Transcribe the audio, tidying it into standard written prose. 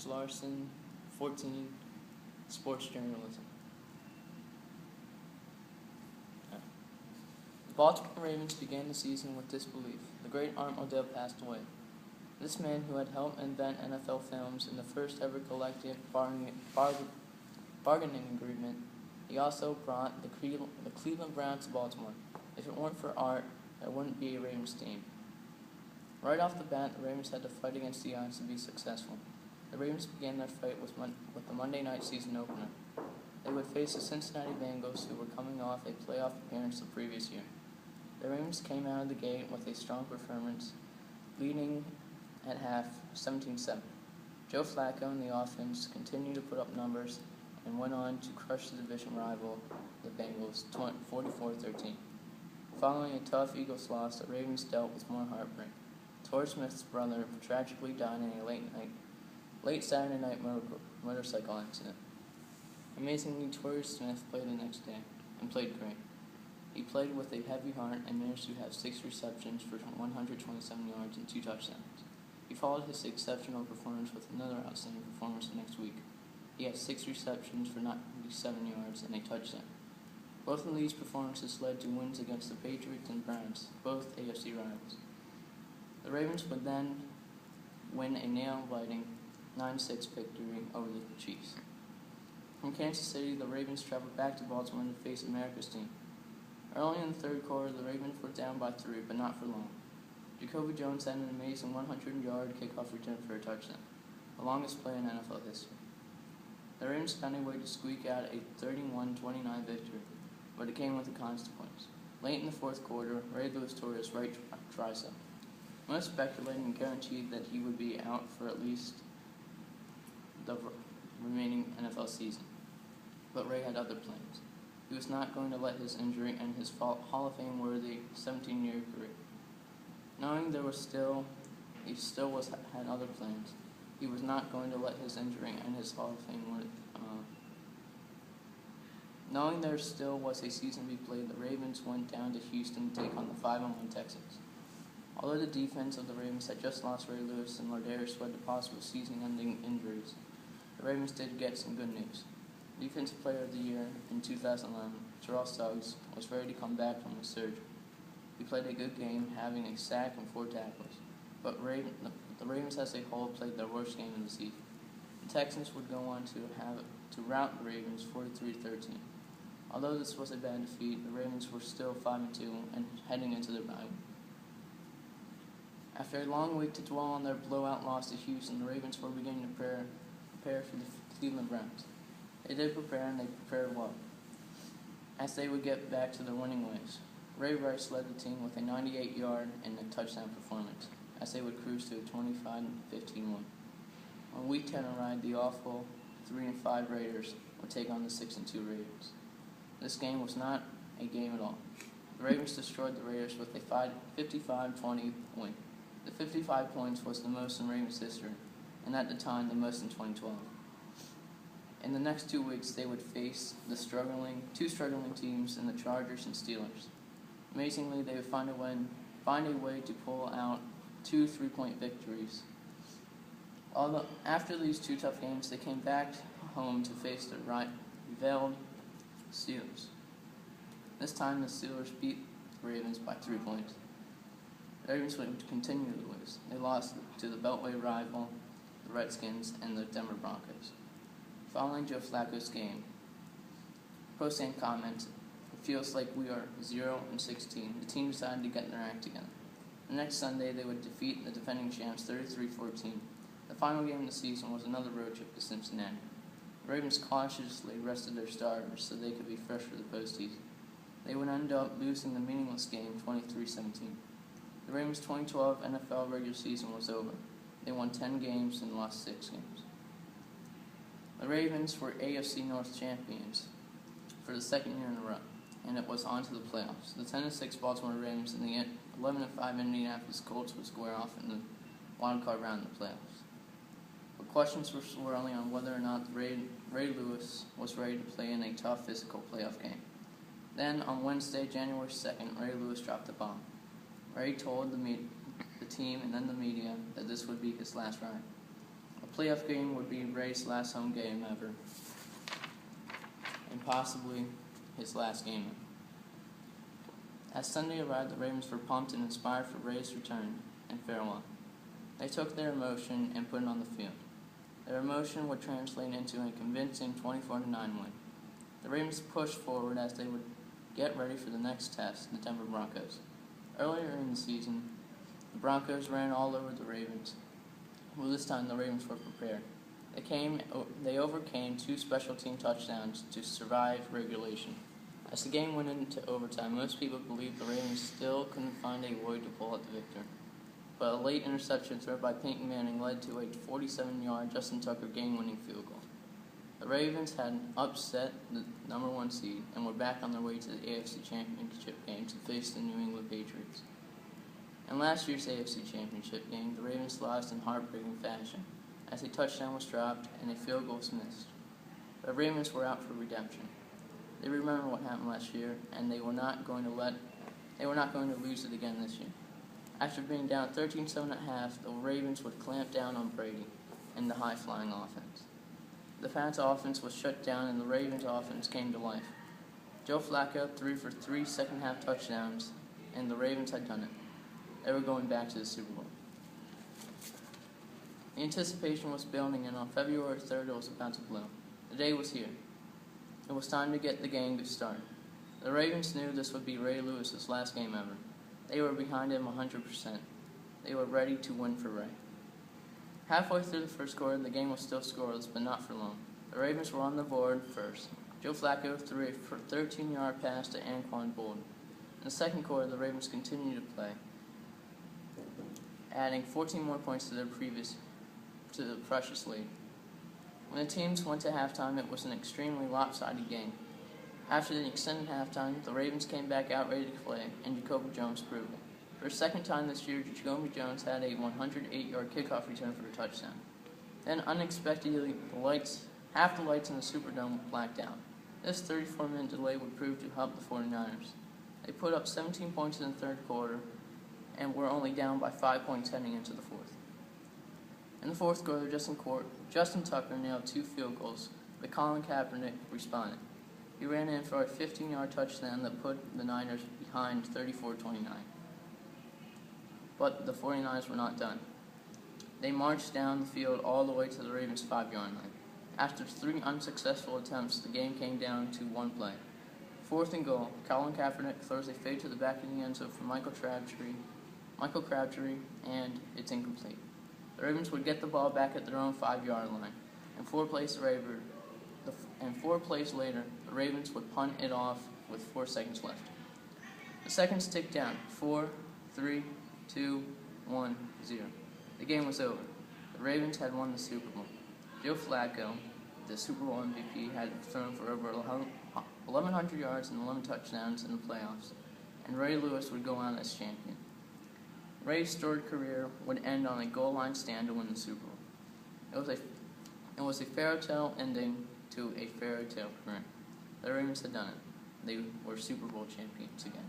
Larsen, 14, sports journalism. The Baltimore Ravens began the season with disbelief. The great Art Modell passed away. This man, who had helped invent NFL films and the first ever collective bargaining agreement, he also brought the Cleveland Browns to Baltimore. If it weren't for Art, there wouldn't be a Ravens team. Right off the bat, the Ravens had to fight against the odds to be successful. The Ravens began their fight with the Monday night season opener. They would face the Cincinnati Bengals, who were coming off a playoff appearance the previous year. The Ravens came out of the gate with a strong performance, leading at half 17-7. Joe Flacco and the offense continued to put up numbers and went on to crush the division rival, the Bengals, 44-13. Following a tough Eagles loss, the Ravens dealt with more heartbreak. Torrey Smith's brother tragically died in a late Saturday night motorcycle accident. Amazingly, Torrey Smith played the next day and played great. He played with a heavy heart and managed to have 6 receptions for 127 yards and 2 touchdowns. He followed his exceptional performance with another outstanding performance the next week. He had 6 receptions for 97 yards and a touchdown. Both of these performances led to wins against the Patriots and Browns, both AFC rivals. The Ravens would then win a nail-biting 9-6 victory over the Chiefs. From Kansas City, the Ravens traveled back to Baltimore to face America's team. Early in the third quarter, the Ravens were down by 3, but not for long. Jacoby Jones had an amazing 100-yard kickoff return for a touchdown, the longest play in NFL history. The Ravens found a way to squeak out a 31-29 victory, but it came with a consequence. Late in the fourth quarter, Ray Lewis tore his right tricep. Most speculated and guaranteed that he would be out for at least the remaining NFL season, but Ray had other plans. He was not going to let his injury end his Hall of Fame worthy 17-year career. Knowing he still had other plans, he was not going to let his injury end his Hall of Fame worthy. Knowing there still was a season to be played, the Ravens went down to Houston to take on the 5-1 Texans. Although the defense of the Ravens had just lost Ray Lewis and Lardarius Sweat to possible season-ending injuries, the Ravens did get some good news. Defensive Player of the Year in 2011, Terrell Suggs, was ready to come back from his surgery. He played a good game, having a sack and 4 tackles, but the Ravens as a whole played their worst game of the season. The Texans would go on to rout the Ravens 43-13. Although this was a bad defeat, the Ravens were still 5-2 and heading into their bye week. After a long week to dwell on their blowout loss to Houston, the Ravens were beginning to prepare for the Cleveland Browns. They did prepare, and they prepared well, as they would get back to their winning ways. Ray Rice led the team with a 98-yard and a touchdown performance, as they would cruise to a 25-15 win. On Week 10 arrived, the awful 3-5 Raiders would take on the 6-2 Ravens. This game was not a game at all. The Ravens destroyed the Raiders with a 55-20 win. The 55 points was the most in Ravens history, and at the time the most in 2012. In the next 2 weeks, they would face the two struggling teams in the Chargers and Steelers. Amazingly, they would find a way to pull out 2 3-point victories. Although after these 2 tough games, they came back home to face the reviled Steelers. This time, the Steelers beat the Ravens by 3 points. The Ravens would continue to lose. They lost to the Beltway rival, the Redskins, and the Denver Broncos. Following Joe Flacco's game, post-game comments, "It feels like we are 0-16. The team decided to get their act together." The next Sunday, they would defeat the defending champs 33-14. The final game of the season was another road trip to Cincinnati. The Ravens cautiously rested their starters so they could be fresh for the postseason. They would end up losing the meaningless game 23-17. The Ravens' 2012 NFL regular season was over. They won 10 games and lost 6 games. The Ravens were AFC North champions for the 2nd year in a row, and it was on to the playoffs. The 10-6 Baltimore Ravens and the 11-5 Indianapolis Colts would square off in the wild-card round of the playoffs. But questions were swirling on whether or not Ray Lewis was ready to play in a tough physical playoff game. Then, on Wednesday, January 2nd, Ray Lewis dropped a bomb. Ray told the team and then the media that this would be his last ride. A A playoff game would be Ray's last home game ever, and possibly his last game. As Sunday arrived, the Ravens were pumped and inspired for Ray's return and farewell. They took their emotion and put it on the field. Their emotion would translate into a convincing 24-9 win. The Ravens pushed forward as they would get ready for the next test, the Denver Broncos. Earlier in the season, the Broncos ran all over the Ravens. Well, this time the Ravens were prepared. They overcame 2 special team touchdowns to survive regulation. As the game went into overtime, most people believed the Ravens still couldn't find a way to pull out the victory. But a late interception throw by Peyton Manning led to a 47-yard Justin Tucker game-winning field goal. The Ravens had upset the number 1 seed and were back on their way to the AFC Championship game to face the New England Patriots. In last year's AFC Championship game, the Ravens lost in heartbreaking fashion as a touchdown was dropped and a field goal was missed. The Ravens were out for redemption. They remember what happened last year, and they were not going to lose it again this year. After being down 13-7 at half, the Ravens would clamp down on Brady and the high-flying offense. The Pats' offense was shut down, and the Ravens' offense came to life. Joe Flacco threw for 3 second-half touchdowns, and the Ravens had done it. They were going back to the Super Bowl. The anticipation was building, and on February 3rd, it was about to blow. The day was here. It was time to get the game to start. The Ravens knew this would be Ray Lewis's last game ever. They were behind him 100%. They were ready to win for Ray. Halfway through the first quarter, the game was still scoreless, but not for long. The Ravens were on the board first. Joe Flacco threw a 13-yard pass to Anquan Boldin. In the second quarter, the Ravens continued to play, adding 14 more points to the precious lead. When the teams went to halftime, it was an extremely lopsided game. After the extended halftime, the Ravens came back out ready to play, and Jacoby Jones proved it. For a second time this year, Jacoby Jones had a 108-yard kickoff return for a touchdown. Then, unexpectedly, half the lights in the Superdome blacked out. This 34-minute delay would prove to help the 49ers. They put up 17 points in the third quarter and were only down by 5 points heading into the fourth. In the fourth quarter, Justin Tucker nailed 2 field goals, but Colin Kaepernick responded. He ran in for a 15-yard touchdown that put the Niners behind 34-29. But the 49ers were not done. They marched down the field all the way to the Ravens' 5-yard line. After 3 unsuccessful attempts, the game came down to 1 play. 4th and goal, Colin Kaepernick throws a fade to the back of the end zone for Michael Crabtree, and it's incomplete. The Ravens would get the ball back at their own 5-yard line, and 4 plays later, the Ravens would punt it off with 4 seconds left. The seconds ticked down. 4, 3, 2, 1, 0. The game was over. The Ravens had won the Super Bowl. Joe Flacco, the Super Bowl MVP, had thrown for over 1,100 yards and 11 touchdowns in the playoffs, and Ray Lewis would go on as champion. Ray's storied career would end on a goal line stand to win the Super Bowl. It was a fairy tale ending to a fairy tale career. The Ravens had done it. They were Super Bowl champions again.